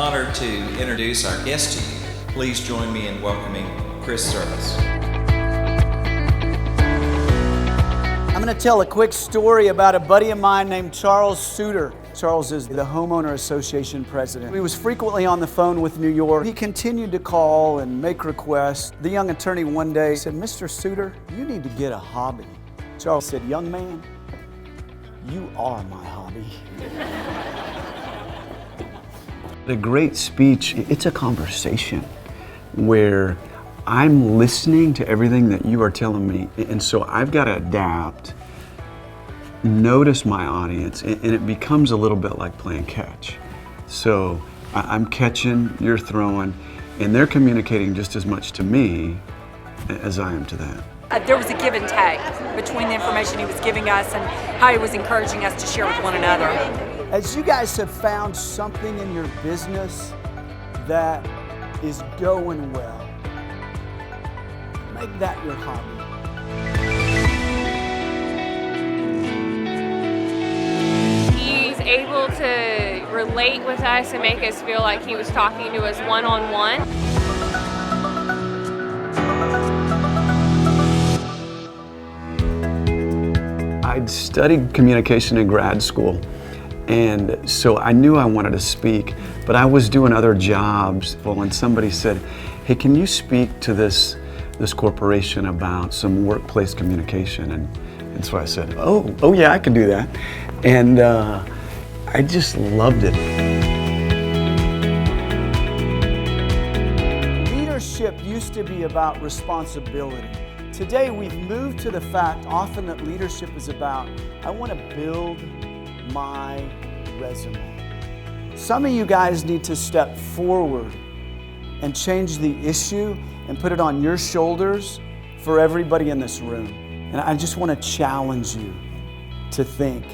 honor to introduce our guest to you. Please join me in welcoming Chris Zervas. I'm going to tell a quick story about a buddy of mine named Charles Suter. Charles is the Homeowner Association president. He was frequently on the phone with New York. He continued to call and make requests. The young attorney one day said, "Mr. Suter, you need to get a hobby." Charles said, "Young man, you are my hobby." A great speech, it's a conversation where I'm listening to everything that you are telling me, and so I've got to adapt, notice my audience, and it becomes a little bit like playing catch. So I'm catching, you're throwing, and they're communicating just as much to me as I am to them. There was a give and take between the information he was giving us and how he was encouraging us to share with one another. As you guys have found something in your business that is going well, make that your hobby. He's able to relate with us and make us feel like he was talking to us one-on-one. I'd studied communication in grad school, and so I knew I wanted to speak, but I was doing other jobs. Well, when somebody said, "Hey, can you speak to this corporation about some workplace communication?" And so I said, oh yeah, I can do that. And I just loved it. Leadership used to be about responsibility. Today we've moved to the fact often that leadership is about, I want to build my resume. Some of you guys need to step forward and change the issue and put it on your shoulders for everybody in this room. And I just want to challenge you to think,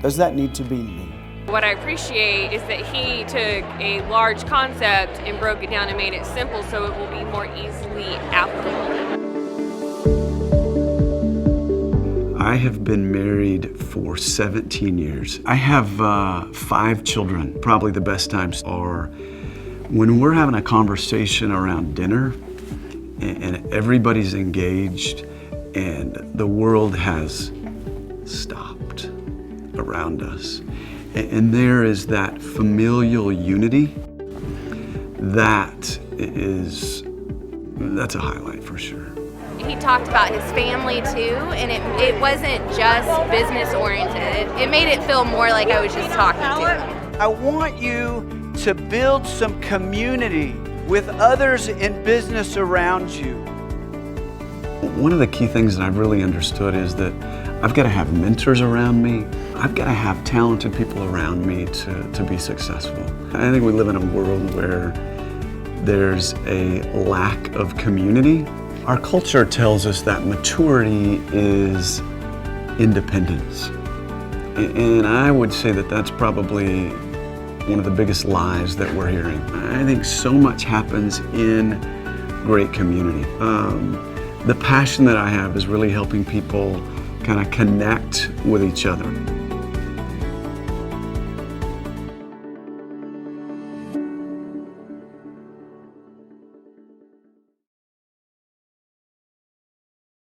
does that need to be me? What I appreciate is that he took a large concept and broke it down and made it simple so it will be more easily applicable. I have been married for 17 years. I have 5 children. Probably the best times are when we're having a conversation around dinner and everybody's engaged and the world has stopped around us. And there is that familial unity that's a highlight for sure. He talked about his family too, and it wasn't just business oriented. It made it feel more like I was just talking to him. I want you to build some community with others in business around you. One of the key things that I've really understood is that I've got to have mentors around me. I've got to have talented people around me to be successful. I think we live in a world where there's a lack of community. Our culture tells us that maturity is independence. And I would say that that's probably one of the biggest lies that we're hearing. I think so much happens in great community. The passion that I have is really helping people kind of connect with each other.